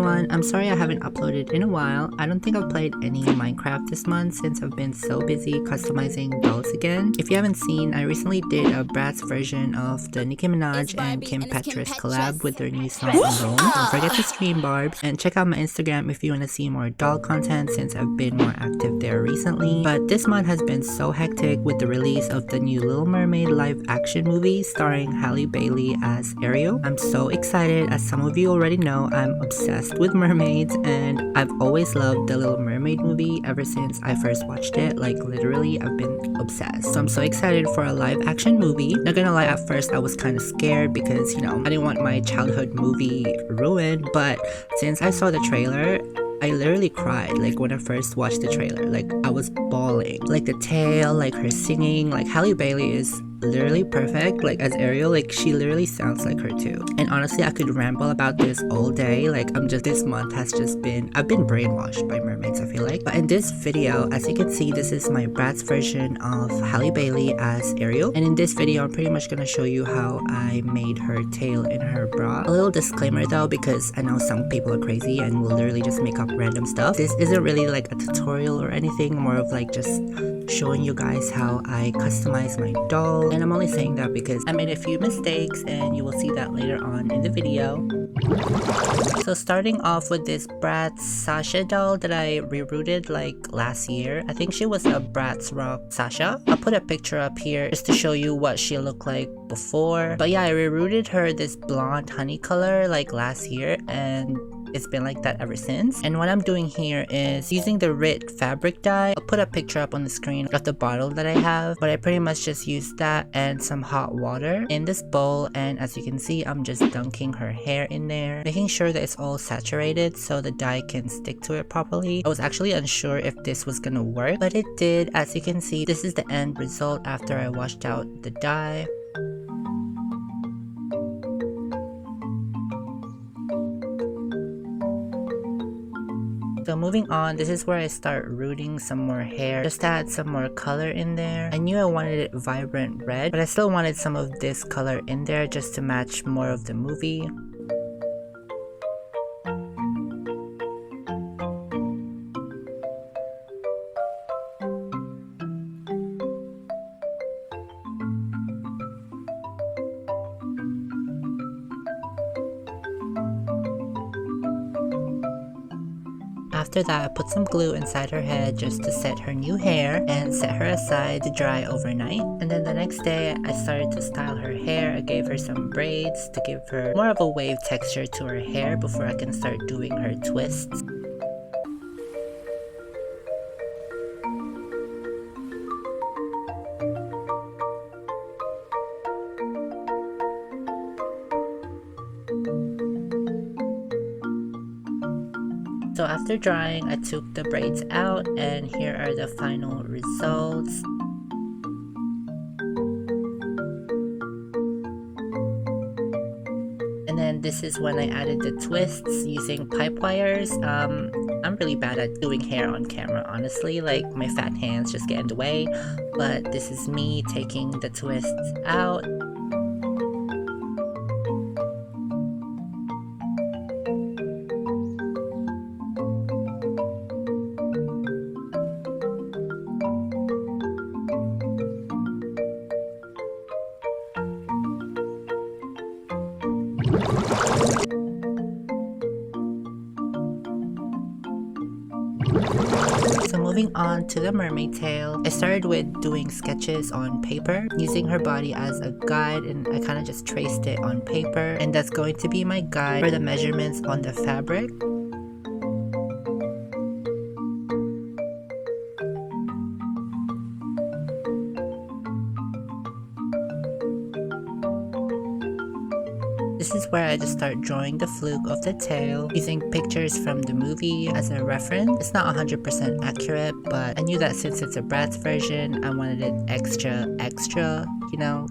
everyone, I'm sorry I haven't uploaded in a while. I don't think I've played any Minecraft this month since I've been so busy customizing dolls again. If you haven't seen, I recently did a Bratz version of the Nicki Minaj and Kim Petras collab with their new song Alone. Don't forget to stream Barbs and check out my Instagram if you want to see more doll content since I've been more active there recently. But this month has been so hectic with the release of the new Little Mermaid live action movie starring Halle Bailey as Ariel. I'm so excited. As some of you already know, I'm obsessed with mermaids and I've always loved the Little Mermaid movie ever since I first watched it. Like literally, I've been obsessed. So I'm so excited for a live action movie. Not gonna lie, at first I was kind of scared because, you know, I didn't want my childhood movie ruined, but since I saw the trailer, I literally cried like when I first watched the trailer. Like I was bawling. Like the tail, like her singing, like Halle Bailey is literally perfect. Like as Ariel, like she literally sounds like her too. And honestly, I could ramble about this all day. Like this month has just been, I've been brainwashed by mermaids, I feel like. But in this video, as you can see, this is my Bratz version of Halle Bailey as Ariel. And in this video, I'm pretty much gonna show you how I made her tail in her bra. A little disclaimer though, because I know some people are crazy and will literally just make up random stuff. This isn't really like a tutorial or anything, more of like just showing you guys how I customize my doll. And I'm only saying that because I made a few mistakes and you will see that later on in the video. So starting off with this Bratz Sasha doll that I rerouted like last year. I think she was a Bratz Rock Sasha. I'll put a picture up here just to show you what she looked like before. But yeah, I rerouted her this blonde honey color like last year and it's been like that ever since. And what I'm doing here is using the Rit fabric dye. I'll put a picture up on the screen of the bottle that I have, but I pretty much just used that and some hot water in this bowl. And as you can see, I'm just dunking her hair in there, making sure that it's all saturated so the dye can stick to it properly. I was actually unsure if this was gonna work, but it did. As you can see, this is the end result after I washed out the dye. So moving on, this is where I start rooting some more hair just to add some more color in there. I knew I wanted it vibrant red, but I still wanted some of this color in there just to match more of the movie. After that, I put some glue inside her head just to set her new hair and set her aside to dry overnight. And then the next day, I started to style her hair. I gave her some braids to give her more of a wave texture to her hair before I can start doing her twists. So after drying, I took the braids out and here are the final results. And then this is when I added the twists using pipe wires. I'm really bad at doing hair on camera, honestly. Like my fat hands just get in the way. But this is me taking the twists out. So moving on to the mermaid tail, I started with doing sketches on paper using her body as a guide, and I kind of just traced it on paper, and that's going to be my guide for the measurements on the fabric. This is where I just start drawing the fluke of the tail using pictures from the movie as a reference. It's not 100% accurate, but I knew that since it's a Bratz version, I wanted it extra, you know.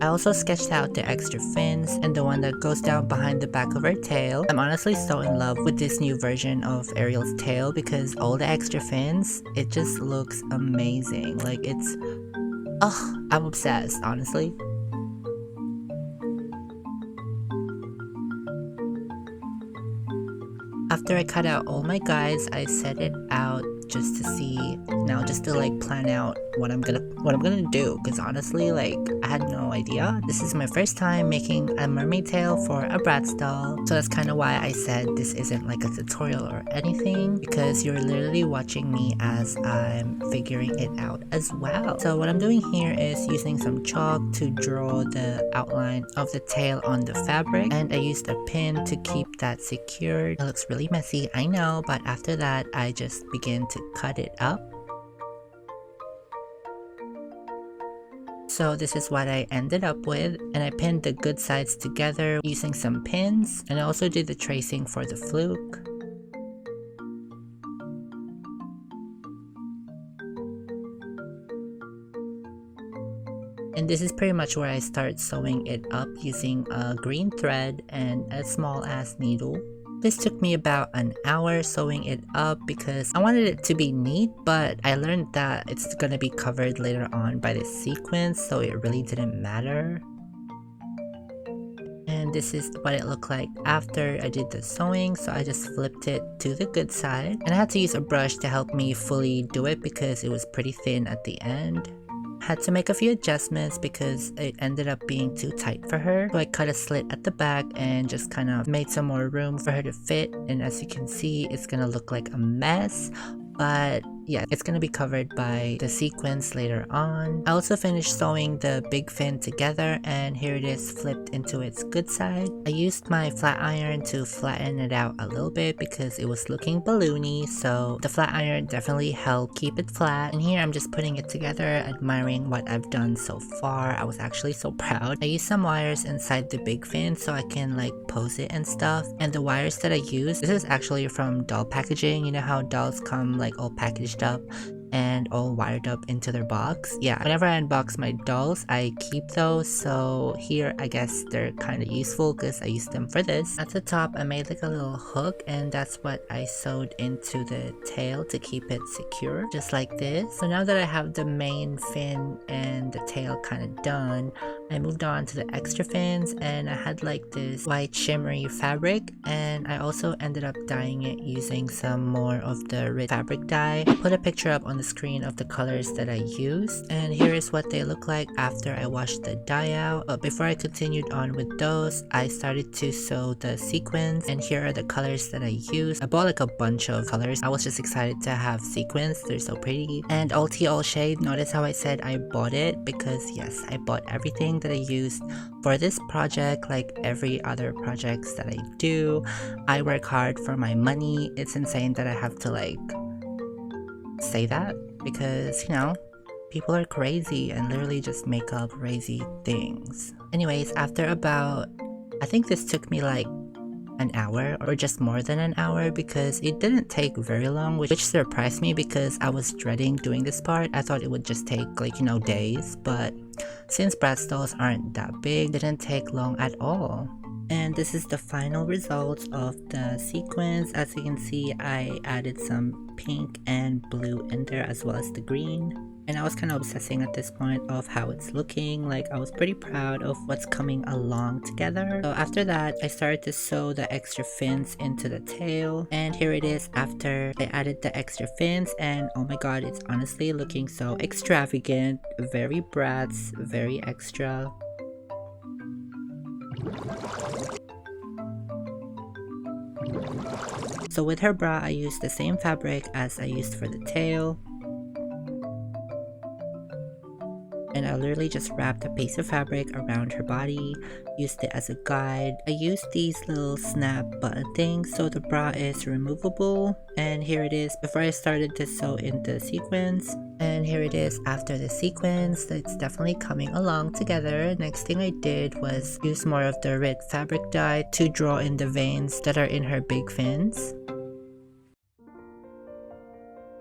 I also sketched out the extra fins and the one that goes down behind the back of her tail. I'm honestly so in love with this new version of Ariel's tail because all the extra fins, it just looks amazing. Like it's, oh, I'm obsessed, honestly. After I cut out all my guides, I set it out just to see, just to like plan out what I'm gonna do, because honestly, like, I had no idea. This is my first time making a mermaid tail for a Bratz doll, so that's kind of why I said this isn't like a tutorial or anything, because you're literally watching me as I'm figuring it out as well. So what I'm doing here is using some chalk to draw the outline of the tail on the fabric, and I used a pin to keep that secured. It looks really messy, I know, but after that I just begin to cut it up. So this is what I ended up with, and I pinned the good sides together using some pins, and I also did the tracing for the fluke. And this is pretty much where I start sewing it up using a green thread and a small ass needle. This took me about an hour sewing it up because I wanted it to be neat, but I learned that it's gonna be covered later on by the sequins, so it really didn't matter. And this is what it looked like after I did the sewing, so I just flipped it to the good side. And I had to use a brush to help me fully do it because it was pretty thin at the end. Had to make a few adjustments because it ended up being too tight for her, so I cut a slit at the back and just kind of made some more room for her to fit. And as you can see, it's gonna look like a mess, but yeah, it's gonna be covered by the sequins later on. I also finished sewing the big fin together, and here it is flipped into its good side. I used my flat iron to flatten it out a little bit because it was looking balloony, so the flat iron definitely helped keep it flat. And here I'm just putting it together, admiring what I've done so far. I was actually so proud. I used some wires inside the big fin so I can like pose it and stuff, and the wires that I used, this is actually from doll packaging. You know how dolls come like all packaged up and all wired up into their box? Yeah, whenever I unbox my dolls, I keep those, so here I guess they're kind of useful because I use them for this. At the top I made like a little hook, and that's what I sewed into the tail to keep it secure, just like this. So now that I have the main fin and the tail kind of done, I moved on to the extra fins, and I had like this white shimmery fabric, and I also ended up dyeing it using some more of the red fabric dye. I put a picture up on the screen of the colors that I used, and here is what they look like after I washed the dye out. But before I continued on with those, I started to sew the sequins, and here are the colors that I used. I bought like a bunch of colors. I was just excited to have sequins, they're so pretty. And all tea all shade, notice how I said I bought it, because yes, I bought everything that I used for this project. Like every other projects that I do, I work hard for my money. It's insane that I have to like say that, because you know, people are crazy and literally just make up crazy things. Anyways, after about, I think this took me like an hour or just more than an hour, because it didn't take very long, which surprised me because I was dreading doing this part. I thought it would just take like, you know, days, but since Bratz dolls aren't that big, it didn't take long at all. And this is the final result of the sequins. As you can see, I added some pink and blue in there as well as the green. And I was kind of obsessing at this point of how it's looking. Like, I was pretty proud of what's coming along together. So after that, I started to sew the extra fins into the tail. And here it is after I added the extra fins. And oh my god, it's honestly looking so extravagant. Very Bratz, very extra. So with her bra, I used the same fabric as I used for the tail. And I literally just wrapped a piece of fabric around her body, used it as a guide. I used these little snap button things so the bra is removable. And here it is before I started to sew in the sequins. And here it is after the sequins. It's definitely coming along together. Next thing I did was use more of the red fabric dye to draw in the veins that are in her big fins.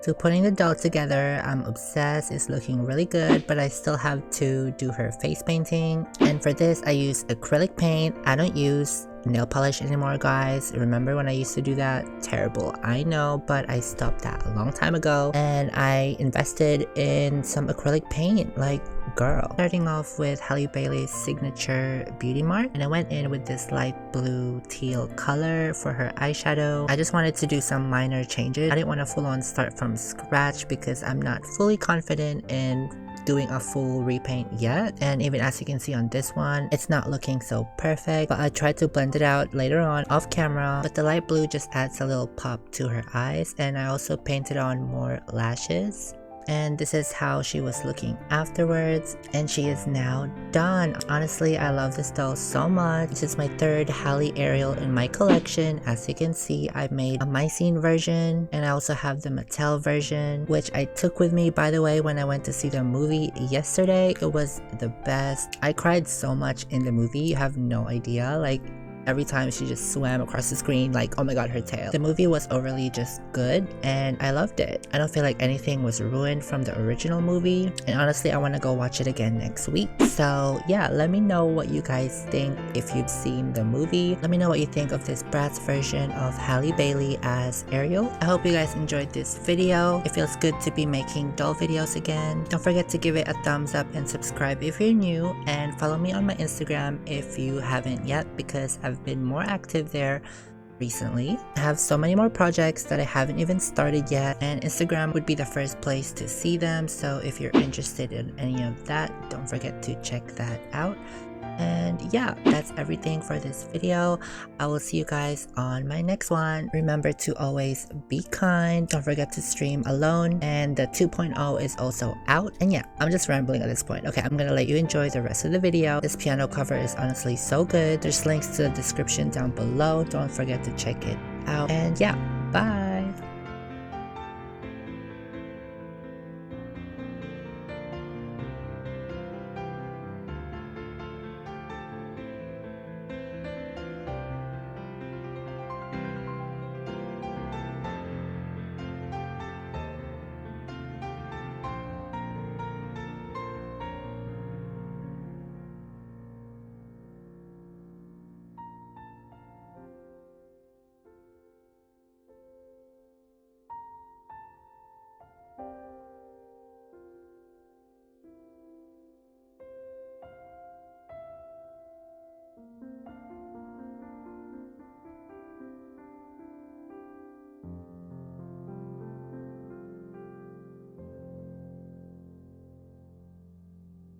So putting the doll together, I'm obsessed. It's looking really good, but I still have to do her face painting. And for this, I use acrylic paint. I don't use nail polish anymore, guys. Remember when I used to do that? Terrible, I know, but I stopped that a long time ago. And I invested in some acrylic paint, like, girl. Starting off with Halle Bailey's signature beauty mark, and I went in with this light blue teal color for her eyeshadow. I just wanted to do some minor changes. I didn't want to full on start from scratch because I'm not fully confident in doing a full repaint yet, and even as you can see on this one, it's not looking so perfect, but I tried to blend it out later on off camera. But the light blue just adds a little pop to her eyes, and I also painted on more lashes. And this is how she was looking afterwards, and she is now done. Honestly, I love this doll so much. This is my third Halle Ariel in my collection. As you can see, I made a Mycene version, and I also have the Mattel version, which I took with me, by the way, when I went to see the movie yesterday. It was the best. I cried so much in the movie, you have no idea. Like, every time she just swam across the screen, like, oh my god, her tail. The movie was overly just good, and I loved it. I don't feel like anything was ruined from the original movie, and honestly, I want to go watch it again next week. So yeah, let me know what you guys think if you've seen the movie. Let me know what you think of this Bratz version of Halle Bailey as Ariel. I hope you guys enjoyed this video. It feels good to be making doll videos again. Don't forget to give it a thumbs up and subscribe if you're new, and follow me on my Instagram if you haven't yet, because I've been more active there recently. I have so many more projects that I haven't even started yet, and Instagram would be the first place to see them. So if you're interested in any of that, don't forget to check that out. And yeah, that's everything for this video. I will see you guys on my next one. Remember to always be kind. Don't forget to stream alone, and the 2.0 is also out. And yeah, I'm just rambling at this point. Okay, I'm gonna let you enjoy the rest of the video. This piano cover is honestly so good. There's links to the description down below. Don't forget to check it out. And yeah, bye.